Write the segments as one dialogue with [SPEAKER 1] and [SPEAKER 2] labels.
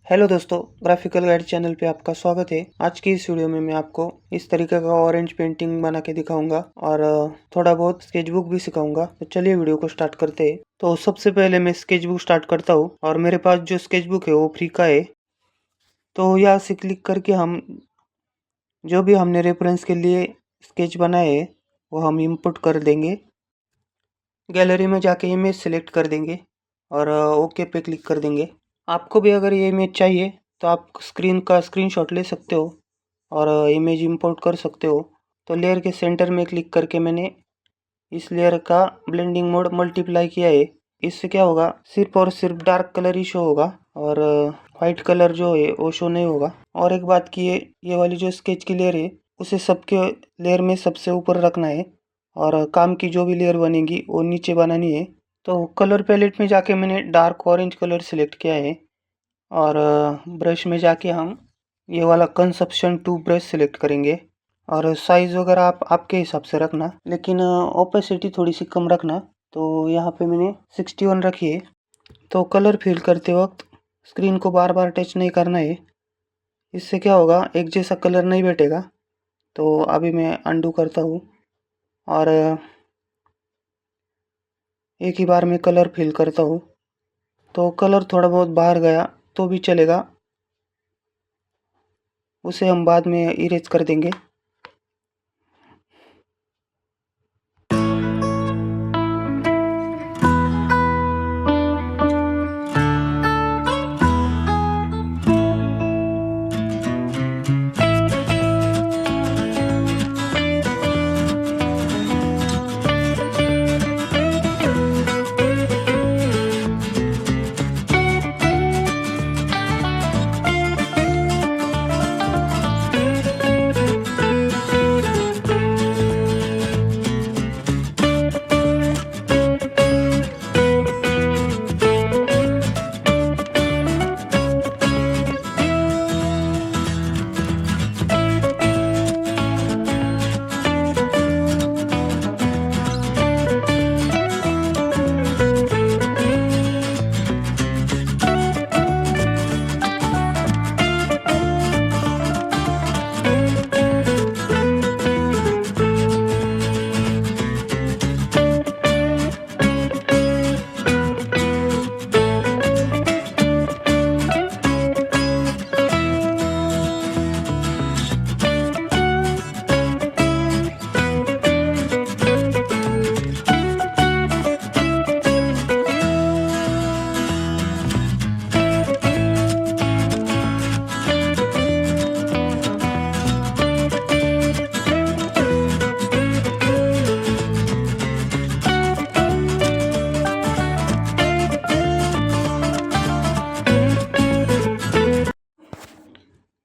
[SPEAKER 1] हेलो दोस्तों, graphical guide channel पे आपका स्वागत है। आज की इस वीडियो में मैं आपको इस तरीके का ऑरेंज पेंटिंग बना के दिखाऊंगा और थोड़ा बहुत स्केचबुक भी सिखाऊंगा। तो चलिए वीडियो को स्टार्ट करते हैं। तो सबसे पहले मैं स्केचबुक स्टार्ट करता हूँ और मेरे पास जो स्केचबुक है वो फ्री का है। तो यहाँ से क्लिक करके हम जो भी हमने रेफरेंस के लिए स्केच बनाए है वो हम इम्पोर्ट कर देंगे। गैलरी में जाके इमेज सेलेक्ट कर देंगे और ओके पे क्लिक कर देंगे। आपको भी अगर ये इमेज चाहिए तो आप स्क्रीन का स्क्रीनशॉट ले सकते हो और इमेज इंपोर्ट कर सकते हो। तो लेयर के सेंटर में क्लिक करके मैंने इस लेयर का ब्लेंडिंग मोड मल्टीप्लाई किया है। इससे क्या होगा, सिर्फ और सिर्फ डार्क कलर ही शो होगा और वाइट कलर जो है वो शो नहीं होगा। और एक बात की ये वाली जो स्केच की लेयर है उसे सबके लेयर में सबसे ऊपर रखना है और काम की जो भी लेयर बनेगी वो नीचे बनानी है। तो कलर पैलेट में जाके मैंने डार्क ऑरेंज कलर सिलेक्ट किया है और ब्रश में जाके हम ये वाला कंसप्शन टू ब्रश सिलेक्ट करेंगे और साइज़ वगैरह आप आपके हिसाब से रखना, लेकिन ओपेसिटी थोड़ी सी कम रखना। तो यहाँ पे मैंने 61 रखी है। तो कलर फिल करते वक्त स्क्रीन को बार बार टच नहीं करना है, इससे क्या होगा एक जैसा कलर नहीं बैठेगा। तो अभी मैं अंडू करता हूँ और एक ही बार में कलर फिल करता हूँ। तो कलर थोड़ा बहुत बाहर गया तो भी चलेगा, उसे हम बाद में इरेज कर देंगे।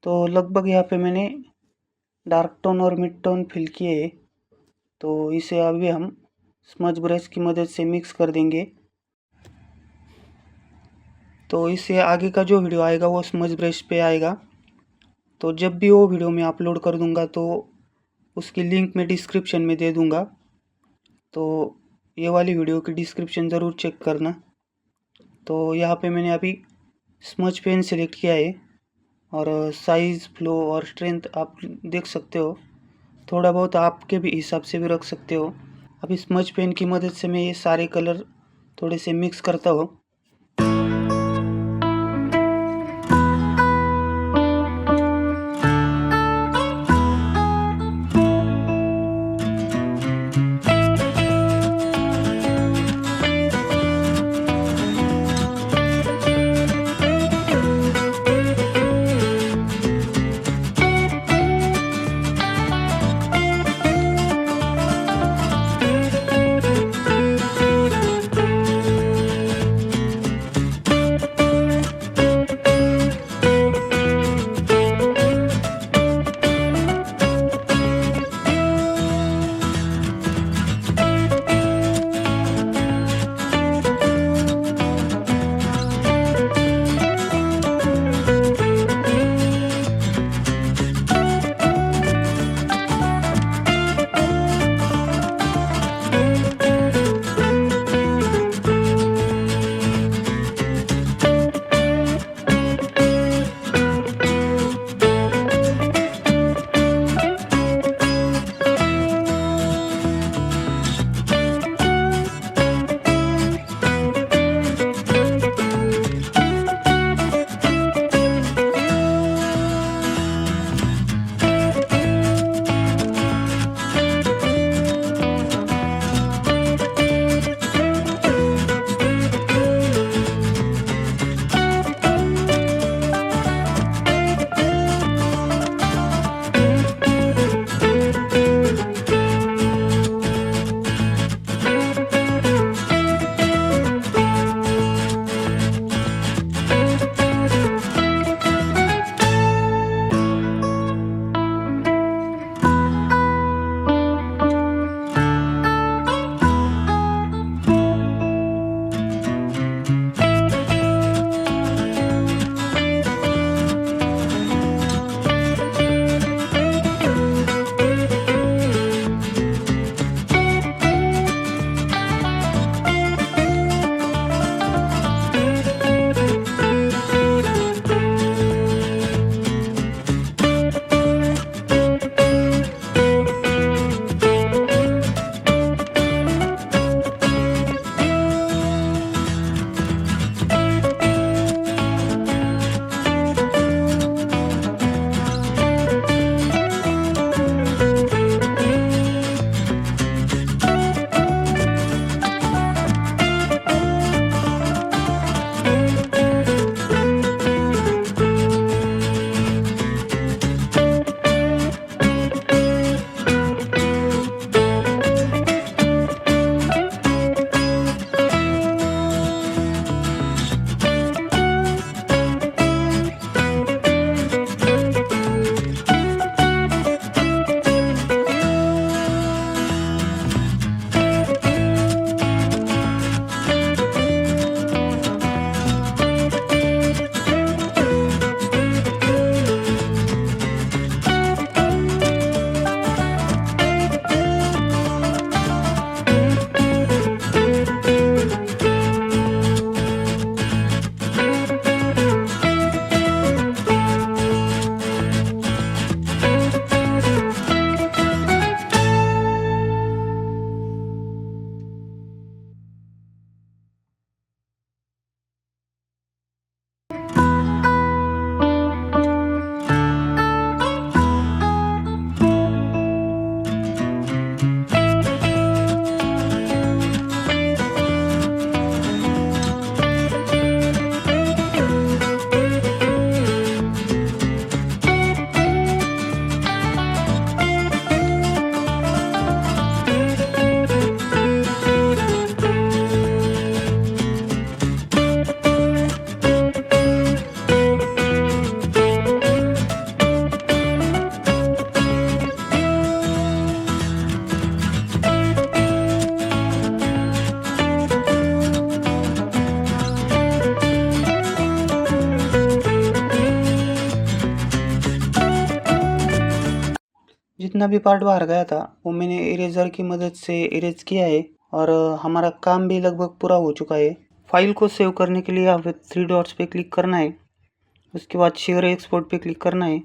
[SPEAKER 1] तो लगभग यहाँ पे मैंने डार्क टोन और मिड टोन फिल किए हैं। तो इसे अभी हम स्मज ब्रश की मदद से मिक्स कर देंगे। तो इससे आगे का जो वीडियो आएगा वो स्मज ब्रश पे आएगा। तो जब भी वो वीडियो मैं अपलोड कर दूंगा तो उसकी लिंक मैं डिस्क्रिप्शन में दे दूंगा। तो ये वाली वीडियो की डिस्क्रिप्शन ज़रूर चेक करना। तो यहाँ पे मैंने अभी स्मज पेन सेलेक्ट किया है और साइज़, फ्लो और स्ट्रेंथ आप देख सकते हो। थोड़ा बहुत आपके भी हिसाब से भी रख सकते हो। अभी स्मज पेन की मदद से मैं ये सारे कलर थोड़े से मिक्स करता हूँ। जितना भी पार्ट बाहर गया था वो मैंने इरेजर की मदद से इरेज किया है और हमारा काम भी लगभग पूरा हो चुका है। फाइल को सेव करने के लिए यहाँ पे 3 डॉट्स पे क्लिक करना है। उसके बाद शेयर एक्सपोर्ट पे क्लिक करना है,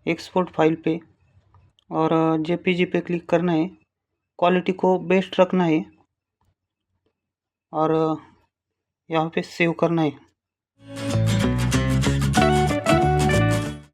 [SPEAKER 1] एक्सपोर्ट फाइल पे, और जेपीजी पे क्लिक करना है। क्वालिटी को बेस्ट रखना है और यहाँ पे सेव करना है।